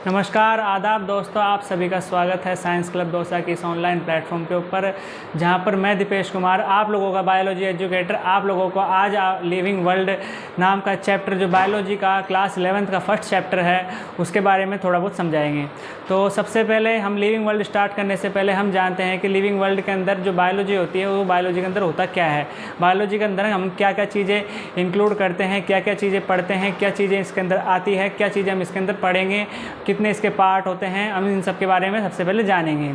नमस्कार आदाब दोस्तों, आप सभी का स्वागत है साइंस क्लब दौसा की इस ऑनलाइन प्लेटफॉर्म के ऊपर, जहां पर मैं दीपेश कुमार आप लोगों का बायोलॉजी एजुकेटर आप लोगों को आज लिविंग वर्ल्ड नाम का चैप्टर जो बायोलॉजी का क्लास 11th का फर्स्ट चैप्टर है उसके बारे में थोड़ा बहुत समझाएंगे। तो सबसे पहले हम लिविंग वर्ल्ड स्टार्ट करने से पहले हम जानते हैं कि लिविंग वर्ल्ड के अंदर जो बायोलॉजी होती है वो बायोलॉजी के अंदर होता क्या है। बायोलॉजी के अंदर हम क्या क्या चीज़ें इंक्लूड करते हैं, क्या क्या चीज़ें पढ़ते हैं, क्या चीज़ें इसके अंदर आती है, क्या चीज़ें हम इसके अंदर पढ़ेंगे, कितने इसके पार्ट होते हैं, हम इन सब के बारे में सबसे पहले जानेंगे।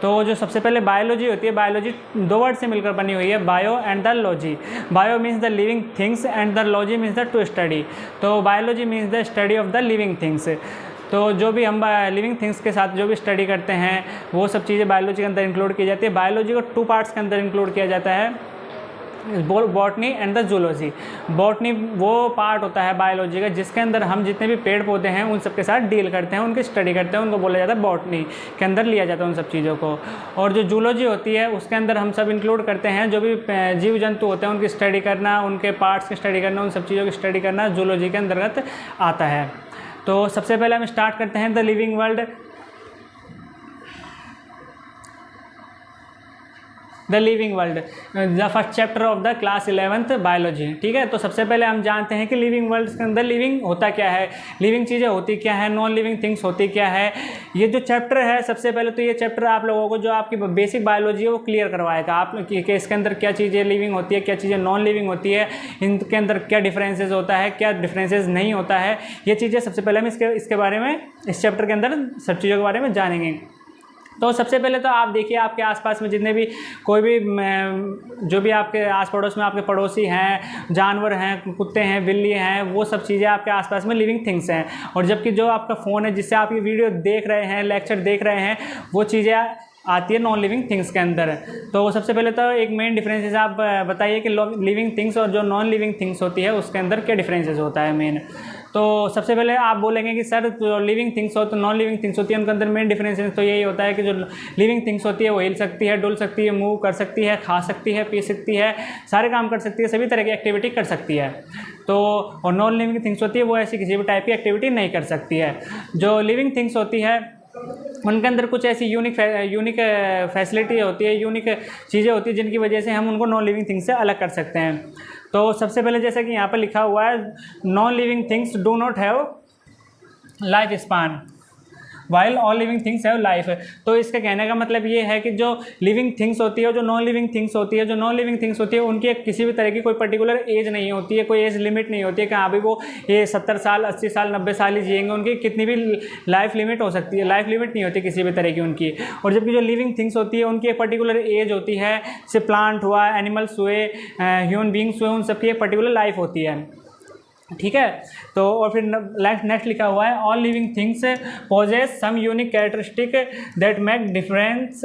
तो जो सबसे पहले बायोलॉजी होती है, बायोलॉजी दो वर्ड से मिलकर बनी हुई है, bio and the logy. Bio means the living things and the logy means the to study. तो biology means the study of the living things. तो जो भी हम लिविंग थिंग्स के साथ जो भी स्टडी करते हैं वो सब चीज़ें बायोलॉजी के अंदर इंक्लूड की जाती है। बायोलॉजी को टू पार्ट्स के अंदर इंक्लूड किया जाता है, botany and the zoology. Botany वो पार्ट होता है बायोलॉजी का जिसके अंदर हम जितने भी पेड़ पौधे हैं उन सब के साथ डील करते हैं, उनकी स्टडी करते हैं, उनको बोला जाता है बॉटनी के अंदर लिया जाता है उन सब चीज़ों को। और जो जूलॉजी होती है उसके अंदर हम सब इंक्लूड करते हैं जो भी जीव जंतु होते हैं उनकी स्टडी करना, उनके पार्ट्स की स्टडी करना, उन सब चीज़ों की स्टडी करना जूलॉजी के अंतर्गत आता है। तो सबसे पहले हम स्टार्ट करते हैं the living world. The living world, the first chapter of the class 11th biology. ठीक है, तो सबसे पहले हम जानते हैं कि लिविंग वर्ल्ड के अंदर लिविंग होता क्या है, लिविंग चीज़ें होती क्या है, नॉन लिविंग थिंग्स होती क्या है। ये जो चैप्टर है सबसे पहले तो ये चैप्टर आप लोगों को जो आपकी बेसिक बायोलॉजी है वो क्लियर करवाएगा आप कि इसके अंदर क्या चीज़ें लिविंग होती है, क्या चीज़ें नॉन लिविंग होती है, इनके अंदर क्या डिफरेंसेस होता है, क्या डिफरेंसेस नहीं होता है। ये चीज़ें सबसे पहले हम इसके बारे में इस चैप्टर के अंदर सब चीज़ों के बारे में जानेंगे। तो सबसे पहले तो आप देखिए आपके आसपास में जितने भी कोई भी जो भी आपके आस पड़ोस में आपके पड़ोसी हैं, जानवर हैं, कुत्ते हैं, बिल्ली हैं, वो सब चीज़ें आपके आसपास में लिविंग थिंग्स हैं। और जबकि जो आपका फ़ोन है जिससे आप ये वीडियो देख रहे हैं, लेक्चर देख रहे हैं, वो चीज़ें आती है नॉन लिविंग थिंग्स के अंदर। तो सबसे पहले तो एक मेन डिफरेंसेस आप बताइए कि लिविंग थिंग्स और जो नॉन लिविंग थिंग्स होती है उसके अंदर क्या डिफरेंसेस होता है मेन। तो सबसे पहले आप बोलेंगे कि सर जो लिविंग थिंग्स हो तो नॉन लिविंग थिंग्स होती है उनके अंदर मेन डिफरेंसेस तो यही होता है कि जो लिविंग थिंग्स होती है वो हिल सकती है, डुल सकती है, मूव कर सकती है, खा सकती है, पी सकती है, सारे काम कर सकती है, सभी तरह की एक्टिविटी कर सकती है। तो और नॉन लिविंग थिंग्स होती है वो ऐसी किसी भी टाइप की एक्टिविटी नहीं कर सकती है। जो लिविंग थिंग्स होती है उनके अंदर कुछ ऐसी यूनिक फैसिलिटी होती है, यूनिक चीज़ें होती है जिनकी वजह से हम उनको नॉन लिविंग थिंग्स से अलग कर सकते हैं। तो सबसे पहले जैसे कि यहाँ पर लिखा हुआ है, non living things do not have life span while all living things have life. तो इसका कहने का मतलब ये है कि जो लिविंग थिंग्स होती है, जो नॉन लिविंग थिंग्स होती है, जो नॉन लिविंग थिंग्स होती है उनकी किसी भी तरह की कोई पर्टिकुलर एज नहीं होती है, कोई एज लिमिट नहीं होती है कि हाँ भाई वो ये 70 साल 80 साल 90 साल ही जिएंगे, उनकी कितनी भी लाइफ लिमिट हो सकती है, लाइफ लिमिट नहीं होती किसी भी तरह की उनकी। और जबकि जो लिविंग थिंग्स होती है उनकी एक पर्टिकुलर एज होती है, जैसे प्लांट हुआ, एनिमल्स हुए, ह्यूमन बींग्स हुए, उन सबकी एक पर्टिकुलर लाइफ होती है। ठीक है, तो और फिर नेक्स्ट लिखा हुआ है, all living things possess some unique characteristic that make difference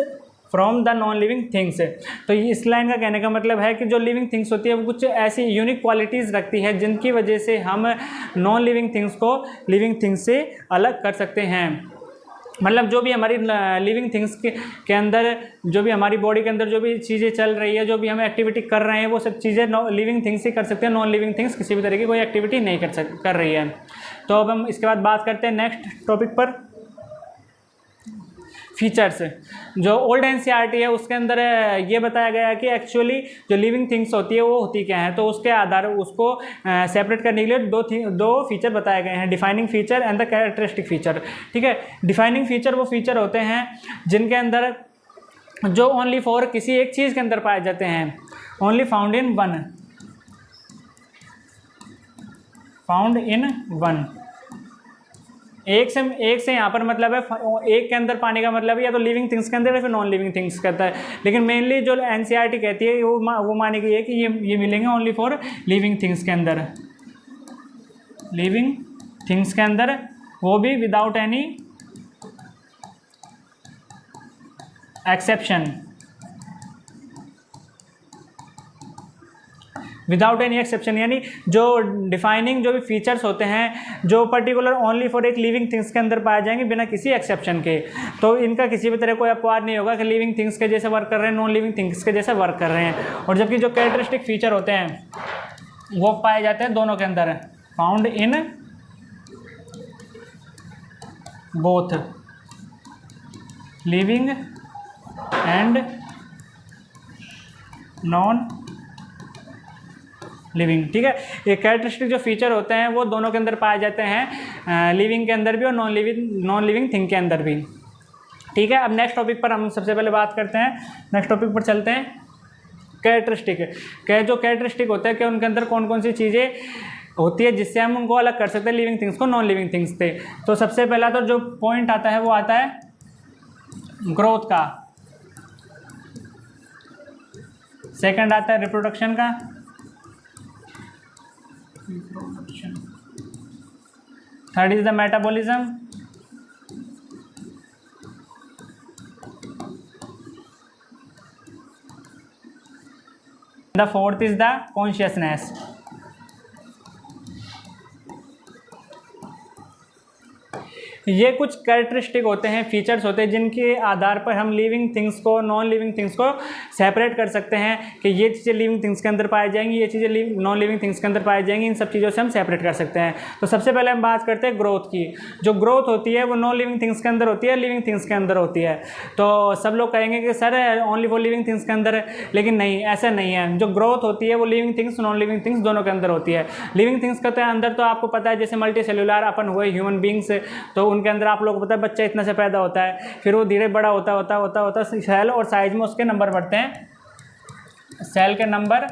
from the non living things. तो इस लाइन का कहने का मतलब है कि जो लिविंग थिंग्स होती है वो कुछ ऐसी यूनिक क्वालिटीज़ रखती है जिनकी वजह से हम नॉन लिविंग थिंग्स को लिविंग थिंग्स से अलग कर सकते हैं। मतलब जो भी हमारी लिविंग थिंग्स के अंदर, जो भी हमारी बॉडी के अंदर जो भी चीज़ें चल रही है, जो भी हम एक्टिविटी कर रहे हैं, वो सब चीज़ें लिविंग थिंग्स ही कर सकते हैं, नॉन लिविंग थिंग्स किसी भी तरह की कोई एक्टिविटी नहीं कर रही है। तो अब हम इसके बाद बात करते हैं नेक्स्ट टॉपिक पर, फीचर्स। जो ओल्ड एनसीईआरटी है उसके अंदर ये बताया गया है कि एक्चुअली जो लिविंग थिंग्स होती है वो होती क्या है। तो उसके आधार उसको सेपरेट करने के लिए दो फीचर बताए गए हैं, defining feature and the characteristic feature. ठीक है, डिफाइनिंग फीचर वो फीचर होते हैं जिनके अंदर जो ओनली फॉर किसी एक चीज़ के अंदर पाए जाते हैं, ओनली फाउंड इन वन। एक से यहाँ पर मतलब है, एक के अंदर पाने का मतलब है या तो लिविंग थिंग्स के अंदर या फिर नॉन लिविंग थिंग्स कहता है। लेकिन मेनली जो एनसीईआरटी कहती है वो मानी गई है कि ये मिलेंगे ओनली फॉर लिविंग थिंग्स के अंदर, लिविंग थिंग्स के अंदर, वो भी without any exception, without any exception. यानी जो डिफाइनिंग जो भी फीचर्स होते हैं जो पर्टिकुलर ओनली फॉर एक लिविंग थिंग्स के अंदर पाए जाएंगे बिना किसी एक्सेप्शन के। तो इनका किसी भी तरह कोई अपवाद नहीं होगा कि लिविंग थिंग्स के जैसे वर्क कर रहे हैं, नॉन लिविंग थिंग्स के जैसे वर्क कर रहे हैं। और जबकि जो कैरेक्टरिस्टिक फीचर होते हैं वो पाए जाते हैं दोनों के अंदर, found in both living and non living. ठीक है, ये कैरेक्टरिस्टिक जो फीचर होते हैं वो दोनों के अंदर पाए जाते हैं, लिविंग के अंदर भी और नॉन लिविंग थिंग के अंदर भी। ठीक है, अब नेक्स्ट टॉपिक पर हम सबसे पहले बात करते हैं, नेक्स्ट टॉपिक पर चलते हैं। कैरेक्टरिस्टिक जो कैरेक्टरिस्टिक होता है कि उनके अंदर कौन कौन सी चीज़ें होती है जिससे हम उनको अलग कर सकते हैं लिविंग थिंग्स को नॉन लिविंग थिंग्स से। तो सबसे पहला तो जो पॉइंट आता है वो आता है ग्रोथ का, सेकंड आता है रिप्रोडक्शन का, third is the metabolism, the fourth is the consciousness। ये कुछ कैरेक्टरिस्टिक होते हैं, फीचर्स होते हैं जिनके आधार पर हम लिविंग थिंग्स को नॉन लिविंग थिंग्स को सेपरेट कर सकते हैं कि ये चीज़ें लिविंग थिंग्स के अंदर पाई जाएंगी, ये चीज़ें नॉन लिविंग थिंग्स के अंदर पाई जाएंगी। इन सब चीज़ों से हम सेपरेट कर सकते हैं। तो सबसे पहले हम बात करते हैं ग्रोथ की। जो ग्रोथ होती है वो नॉन लिविंग थिंग्स के अंदर होती है, लिविंग थिंग्स के अंदर होती है। तो सब लोग कहेंगे कि sir only for living things के अंदर है, लेकिन नहीं, ऐसा नहीं है। जो ग्रोथ होती है वो living things non living things दोनों के अंदर होती है। लिविंग थिंग्स के अंदर तो आपको पता है जैसे मल्टी सेलुलर अपन हुए ह्यूमन बींग्स, तो उनके अंदर आप लोग बच्चा इतना से पैदा होता है, फिर वो धीरे बड़ा होता सेल और साइज में उसके नंबर बढ़ते हैं, सेल के नंबर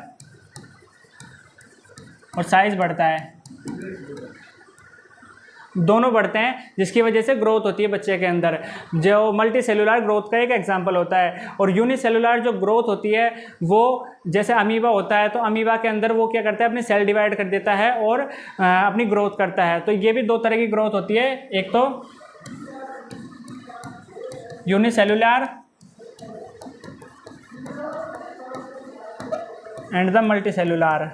और साइज बढ़ता है, दोनों बढ़ते हैं, जिसकी वजह से ग्रोथ होती है बच्चे के अंदर। जो मल्टी सेलुलर ग्रोथ का एक एग्जांपल होता है। और यूनिसेलुलर जो ग्रोथ होती है वो जैसे अमीबा होता है, तो अमीबा के अंदर वो क्या करता है, अपनी सेल डिवाइड कर देता है और अपनी ग्रोथ करता है। तो ये भी दो तरह की ग्रोथ होती है, एक तो यूनिसेलुलर एंड द मल्टीसेलुलर।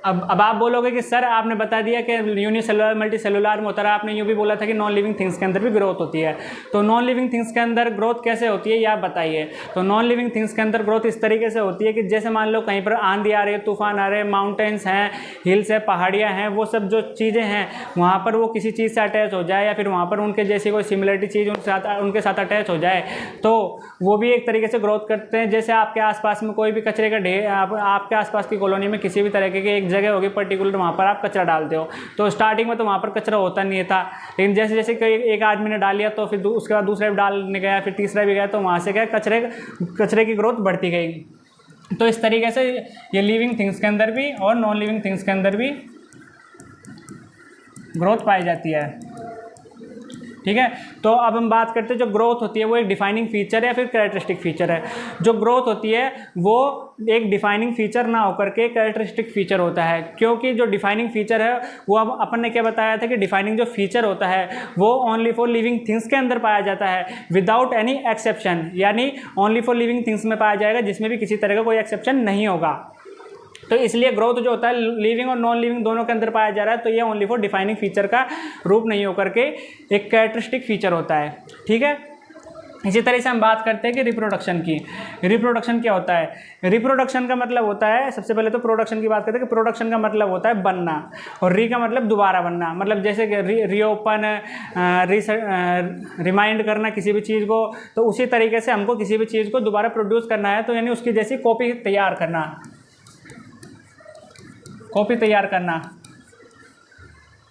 अब आप बोलोगे कि सर आपने बता दिया कि यूनिसेलुलर मल्टी सेलुलर में होता है, आपने यूँ भी बोला था कि नॉन लिविंग थिंग्स के अंदर भी ग्रोथ होती है। तो नॉन लिविंग थिंग्स के अंदर ग्रोथ कैसे होती है ये आप बताइए। तो नॉन लिविंग थिंग्स के अंदर ग्रोथ इस तरीके से होती है कि जैसे मान लो कहीं पर आंधी आ रही है, तूफान आ रहे हैं, माउंटेन्स हैं, हिल्स है, पहाड़ियाँ हैं, वो सब जो चीज़ें हैं वहाँ पर वो किसी चीज़ से अटैच हो जाए या फिर वहाँ पर उनके जैसी कोई सिमिलरिटी चीज़ उनके साथ अटैच हो जाए, तो वो भी एक तरीके से ग्रोथ करते हैं। जैसे आपके आसपास में कोई भी कचरे का ढेर, आपके आसपास की कॉलोनी में किसी भी तरीके की एक जगह होगी पर्टिकुलर, वहाँ पर आप कचरा डालते हो, तो स्टार्टिंग में तो वहाँ पर कचरा होता नहीं था, लेकिन जैसे जैसे कोई एक आदमी ने डाल लिया तो फिर उसके बाद दूसरा भी डालने गया, फिर तीसरा भी गया, तो वहाँ से क्या कचरे की ग्रोथ बढ़ती गई। तो इस तरीके से ये लिविंग थिंग्स के अंदर भी और नॉन लिविंग थिंग्स के अंदर भी ग्रोथ पाई जाती है। ठीक है, तो अब हम बात करते हैं जो ग्रोथ होती है वो एक डिफाइनिंग फीचर है या फिर कैरेक्टरिस्टिक फीचर है। जो ग्रोथ होती है वो एक डिफाइनिंग फीचर ना होकर के कैरेक्टरिस्टिक फीचर होता है, क्योंकि जो डिफाइनिंग फीचर है वो अब अपन ने क्या बताया था कि डिफाइनिंग जो फीचर होता है वो ओनली फॉर लिविंग थिंग्स के अंदर पाया जाता है विदाउट एनी एक्सेप्शन, यानी ओनली फॉर लिविंग थिंग्स में पाया जाएगा जिसमें भी किसी तरह का कोई एक्सेप्शन नहीं होगा। तो इसलिए ग्रोथ जो होता है लिविंग और नॉन लिविंग दोनों के अंदर पाया जा रहा है, तो ये ओनली फॉर डिफाइनिंग फीचर का रूप नहीं होकर के एक कैरेक्टरिस्टिक फीचर होता है। ठीक है, इसी तरह से हम बात करते हैं कि रिप्रोडक्शन की। रिप्रोडक्शन क्या होता है? रिप्रोडक्शन का मतलब होता है, सबसे पहले तो प्रोडक्शन की बात करते हैं कि प्रोडक्शन का मतलब होता है बनना, और री का मतलब दोबारा बनना, मतलब जैसे कि रीओपन, रिमाइंड करना किसी भी चीज़ को, तो उसी तरीके से हमको किसी भी चीज़ को दोबारा प्रोड्यूस करना है, तो यानी उसकी जैसी कॉपी तैयार करना,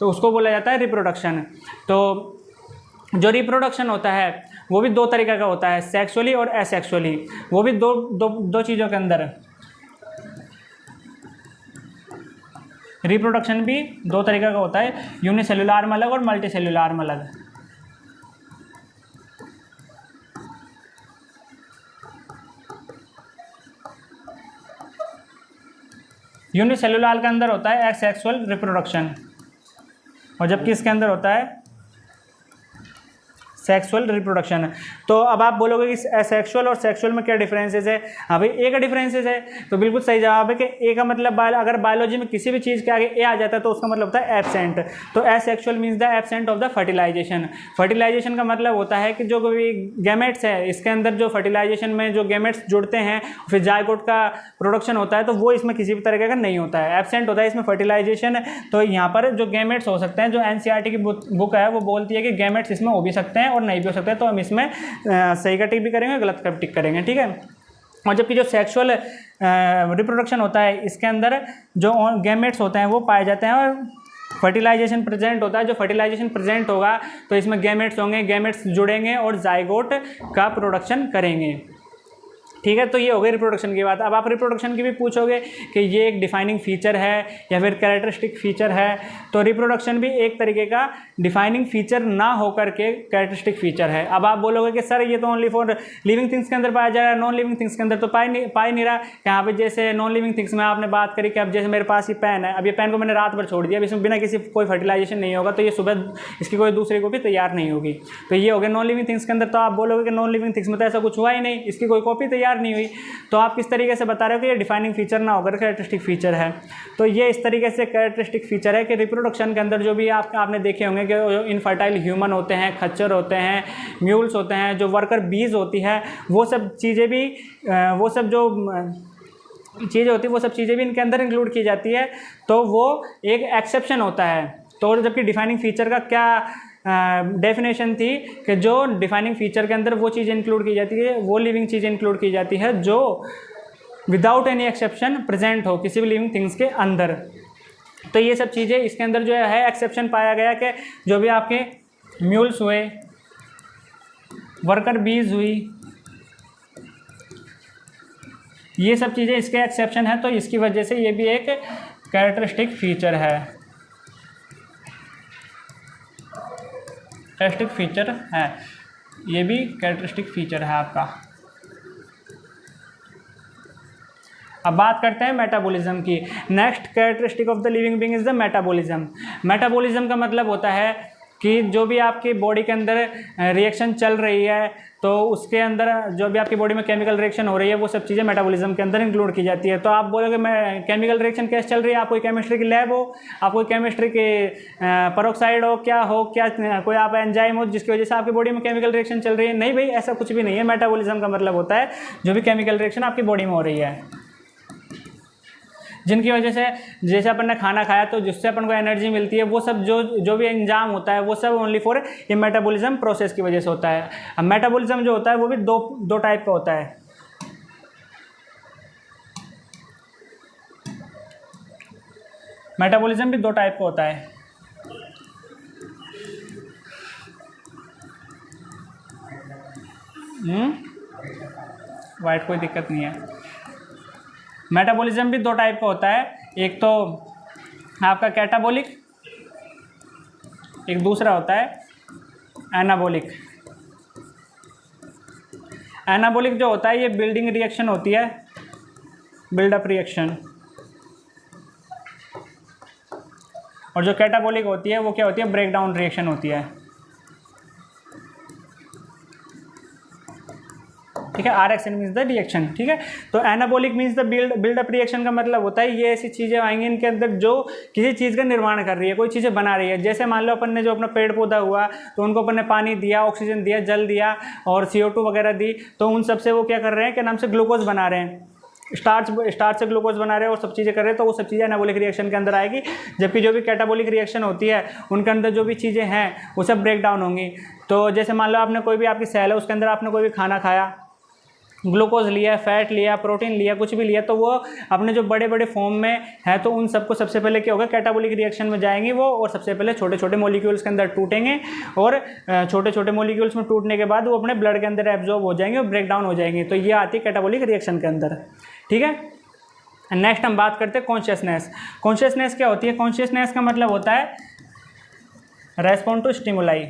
तो उसको बोला जाता है रिप्रोडक्शन। तो जो रिप्रोडक्शन होता है वो भी दो तरीके का होता है, सेक्सुअली और एसेक्सुअली। वो भी दो चीज़ों के अंदर, रिप्रोडक्शन भी दो तरीके का होता है, यूनिसेलुलर में अलग और मल्टी सेलुलर में अलग। यूनिसेलुलर के अंदर होता है एसेक्सुअल रिप्रोडक्शन, और जबकि इसके अंदर होता है सेक्सुअल रिप्रोडक्शन। तो अब आप बोलोगे कि एसेक्सुअल और सेक्सुअल में क्या डिफरेंसेस है? हाँ भाई, ए का डिफरेंसेस है, तो बिल्कुल सही जवाब है कि ए का मतलब अगर बायोलॉजी में किसी भी चीज़ के आगे ए आ जाता है तो उसका मतलब होता है एब्सेंट। तो asexual means the absent of the fertilisation. Fertilisation का मतलब होता है कि जो कोई गैमेट्स है इसके अंदर जो फर्टिलाइजेशन में जो गैमेट्स जुड़ते हैं फिर जायगोट का प्रोडक्शन होता है, तो वो इसमें किसी भी तरह का नहीं होता है, एब्सेंट होता है इसमें फर्टिलाइजेशन। तो यहाँ पर जो गैमेट्स हो सकते हैं, जो एनसीईआरटी की बुक है वो बोलती है कि गैमेट्स इसमें हो भी सकते हैं और नहीं भी हो सकते हैं, तो हम इसमें सही का टिक भी करेंगे, गलत का टिक करेंगे, ठीक है। और जबकि जो सेक्सुअल रिप्रोडक्शन होता है इसके अंदर जो गैमेट्स होते हैं वो पाए जाते हैं और फर्टिलाइजेशन प्रेजेंट होता है। जो फर्टिलाइजेशन प्रेजेंट होगा तो इसमें गैमेट्स होंगे, गैमेट्स जुड़ेंगे और जाइगोट का प्रोडक्शन करेंगे, ठीक है। तो ये हो गई रिप्रोडक्शन की बात। अब आप रिप्रोडक्शन की भी पूछोगे कि ये एक डिफाइनिंग फीचर है या फिर कैरेक्टरिस्टिक फीचर है, तो रिप्रोडक्शन भी एक तरीके का डिफाइनिंग फीचर ना होकर के कैरेक्टरिस्टिक फीचर है। अब आप बोलोगे कि सर ये तो ओनली फॉर लिविंग थिंग्स के अंदर पाया जा रहा है, नॉन लिविंग थिंग्स के अंदर तो पाई नहीं रहा। यहाँ पे जैसे नॉन लिविंग थिंग्स में आपने बात करी कि अब जैसे मेरे पास ये पेन है, अब ये पेन को मैंने रात भर छोड़ दिया, अब इसमें बिना किसी कोई फर्टिलाइजेशन नहीं होगा तो ये सुबह इसकी कोई दूसरी कॉपी तैयार नहीं होगी, तो ये हो गया नॉन लिविंग थिंग्स के अंदर। तो आप बोलोगे कि नॉन लिविंग थिंग्स में तो ऐसा कुछ हुआ ही नहीं, इसकी कोई कॉपी तैयार नहीं हुई, तो आप किस तरीके से बता रहे हो कि ये डिफाइनिंग फीचर ना होकर कैरेक्टरिस्टिक फीचर है? तो ये इस तरीके से कैरेक्टरिस्टिक फीचर है कि रिप्रोडक्शन के अंदर जो भी आपने देखे होंगे कि जो इनफर्टाइल ह्यूमन होते हैं, खच्चर होते हैं, म्यूल्स होते हैं, जो वर्कर बीज होती है, वो सब चीज़ें भी वो सब जो चीज़ें होती है वो सब चीज़ें भी इनके अंदर इंक्लूड की जाती है, तो वो एक एक्सेप्शन होता है। तो जबकि डिफाइनिंग फीचर का क्या डेफिनेशन थी कि जो डिफाइनिंग फीचर के अंदर वो चीज़ इंक्लूड की जाती है, वो लिविंग चीज़ इंक्लूड की जाती है जो विदाउट एनी एक्सेप्शन प्रेजेंट हो किसी भी लिविंग थिंग्स के अंदर। तो ये सब चीज़ें इसके अंदर जो है एक्सेप्शन पाया गया कि जो भी आपके म्यूल्स हुए, वर्कर बीज हुई, ये सब चीज़ें इसके एक्सेप्शन है, तो इसकी वजह से ये भी एक कैरेक्टरिस्टिक फीचर है, कैरेक्टरिस्टिक फीचर है, ये भी कैरेक्टरिस्टिक फीचर है आपका। अब बात करते हैं मेटाबॉलिज्म की। Next characteristic of the living being is the metabolism. Metabolism का मतलब होता है कि जो भी आपकी बॉडी के अंदर रिएक्शन चल रही है, तो उसके अंदर जो भी आपकी बॉडी में केमिकल रिएक्शन हो रही है वो सब चीज़ें मेटाबॉलिज्म के अंदर इंक्लूड की जाती है। तो आप बोलोगे मैं केमिकल रिएक्शन कैसे चल रही है? आप कोई केमिस्ट्री की लैब हो, आप कोई केमिस्ट्री के पेरोक्साइड हो, क्या कोई आप एंजाइम हो जिसकी वजह से आपकी बॉडी में केमिकल रिएक्शन चल रही है? नहीं भाई, ऐसा कुछ भी नहीं है। मेटाबॉलिज्म का मतलब होता है जो भी केमिकल रिएक्शन आपकी बॉडी में हो रही है, जिनकी वजह से जैसे अपन ने खाना खाया तो जिससे अपन को एनर्जी मिलती है, वो सब जो भी एंजाम होता है वो सब ओनली फॉर ये मेटाबॉलिज्म प्रोसेस की वजह से होता है। अब मेटाबॉलिज्म जो होता है वो भी दो टाइप का होता है। मेटाबॉलिज्म भी दो टाइप का होता है। वाइट कोई दिक्कत नहीं है। मेटाबॉलिज्म भी दो टाइप का होता है, एक तो आपका कैटाबॉलिक, एक दूसरा होता है एनाबॉलिक। एनाबॉलिक जो होता है ये बिल्डिंग रिएक्शन होती है, बिल्डअप रिएक्शन, और जो कैटाबॉलिक होती है वो क्या होती है? ब्रेक डाउन रिएक्शन होती है, ठीक है। RX मीन्स द रिएक्शन, ठीक है। तो anabolic means the build up reaction का मतलब होता है ये ऐसी चीज़ें आएंगी इनके अंदर जो किसी चीज़ का निर्माण कर रही है, कोई चीज़ें बना रही है। जैसे मान लो अपन ने जो अपना पेड़ पौधा हुआ तो उनको अपन ने पानी दिया, ऑक्सीजन दिया, जल दिया और CO2 वगैरह दी, तो उन सब से वो क्या कर रहे हैं? क्या नाम से ग्लूकोज बना रहे हैं, स्टार्च से ग्लूकोज बना रहे हैं और सब चीज़ें कर रहे हैं, तो वो सब चीज़ें एनाबॉलिक रिएक्शन के अंदर आएगी। जबकि जो भी कैटाबॉलिक रिएक्शन होती है उनके अंदर जो भी चीज़ें हैं वो सब ब्रेक डाउन होंगी। तो जैसे मान लो आपने कोई भी आपकी सेल है उसके अंदर आपने कोई भी खाना खाया, ग्लूकोज लिया, फैट लिया, प्रोटीन लिया, कुछ भी लिया, तो वो अपने जो बड़े बड़े फॉर्म में है तो उन सबको सबसे पहले क्या होगा? कैटाबॉलिक रिएक्शन में जाएंगे वो, और सबसे पहले छोटे छोटे मॉलिक्यूल्स के अंदर टूटेंगे और छोटे छोटे मॉलिक्यूल्स में टूटने के बाद वो अपने ब्लड के अंदर एब्जॉर्ब हो जाएंगे और ब्रेक डाउन हो जाएंगे। तो ये आती है कैटाबॉलिक रिएक्शन के अंदर, ठीक है। नेक्स्ट हम बात करते हैं कॉन्शियसनेस। कॉन्शियसनेस क्या होती है? कॉन्शियसनेस का मतलब होता है respond to stimuli.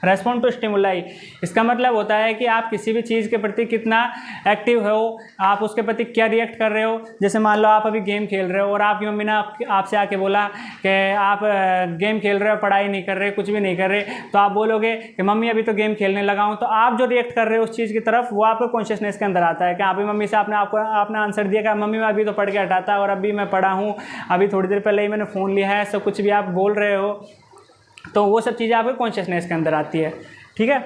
Respond to stimuli, इसका मतलब होता है कि आप किसी भी चीज़ के प्रति कितना एक्टिव हो, आप उसके प्रति क्या रिएक्ट कर रहे हो। जैसे मान लो आप अभी गेम खेल रहे हो और आपकी मम्मी ने आपसे आके बोला कि आप गेम खेल रहे हो, पढ़ाई नहीं कर रहे, कुछ भी नहीं कर रहे, तो आप बोलोगे कि मम्मी अभी तो गेम खेलने लगा हूँ। तो आप जो रिएक्ट कर रहे हो उस चीज़ की तरफ, वो आपको कॉन्शियसनेस के अंदर आता है कि अभी मम्मी से आपने आंसर दिया कि मम्मी मैं अभी तो पढ़ के हटाता और अभी मैं पढ़ा हूँ, अभी थोड़ी देर पहले ही मैंने फ़ोन लिया है, सब कुछ भी आप बोल रहे हो, तो वो सब चीज़ें आपके कॉन्शियसनेस के अंदर आती है। ठीक है,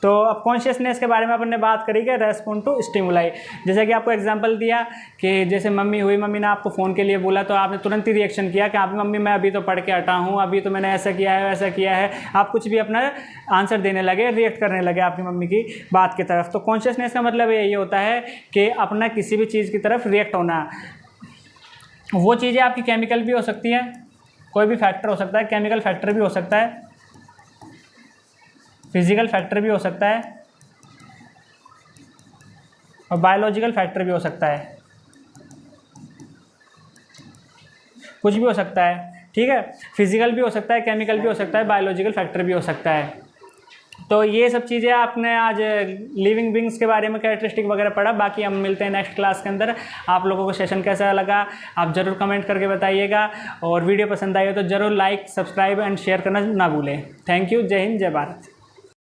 तो अब कॉन्शियसनेस के बारे में अपन ने बात करी कि रेस्पॉन्ड टू स्टिमुलाई। जैसे कि आपको एग्जांपल दिया कि जैसे मम्मी ने आपको फ़ोन के लिए बोला तो आपने तुरंत ही रिएक्शन किया कि आप मम्मी मैं अभी तो पढ़ के हटा हूँ, अभी तो मैंने ऐसा किया है वैसा किया है, आप कुछ भी अपना आंसर देने लगे, रिएक्ट करने लगे आपकी मम्मी की बात की तरफ। तो कॉन्शियसनेस का मतलब यही होता है कि अपना किसी भी चीज़ की तरफ रिएक्ट होना। वो चीज़ें आपकी केमिकल भी हो सकती हैं, कोई भी फैक्टर हो सकता है, केमिकल फैक्टर भी हो सकता है, फिजिकल फैक्टर भी हो सकता है और बायोलॉजिकल फैक्टर भी हो सकता है, कुछ भी हो सकता है। ठीक है, फिजिकल भी हो सकता है, केमिकल भी हो सकता है, बायोलॉजिकल फैक्टर भी हो सकता है। तो ये सब चीज़ें आपने आज लिविंग बींग्स के बारे में कैरेक्टरिस्टिक वगैरह पढ़ा। बाकी हम मिलते हैं नेक्स्ट क्लास के अंदर। आप लोगों को सेशन कैसा लगा आप ज़रूर कमेंट करके बताइएगा, और वीडियो पसंद आई हो तो ज़रूर लाइक, सब्सक्राइब एंड शेयर करना ना भूलें। Thank you. जय हिंद, जय भारत।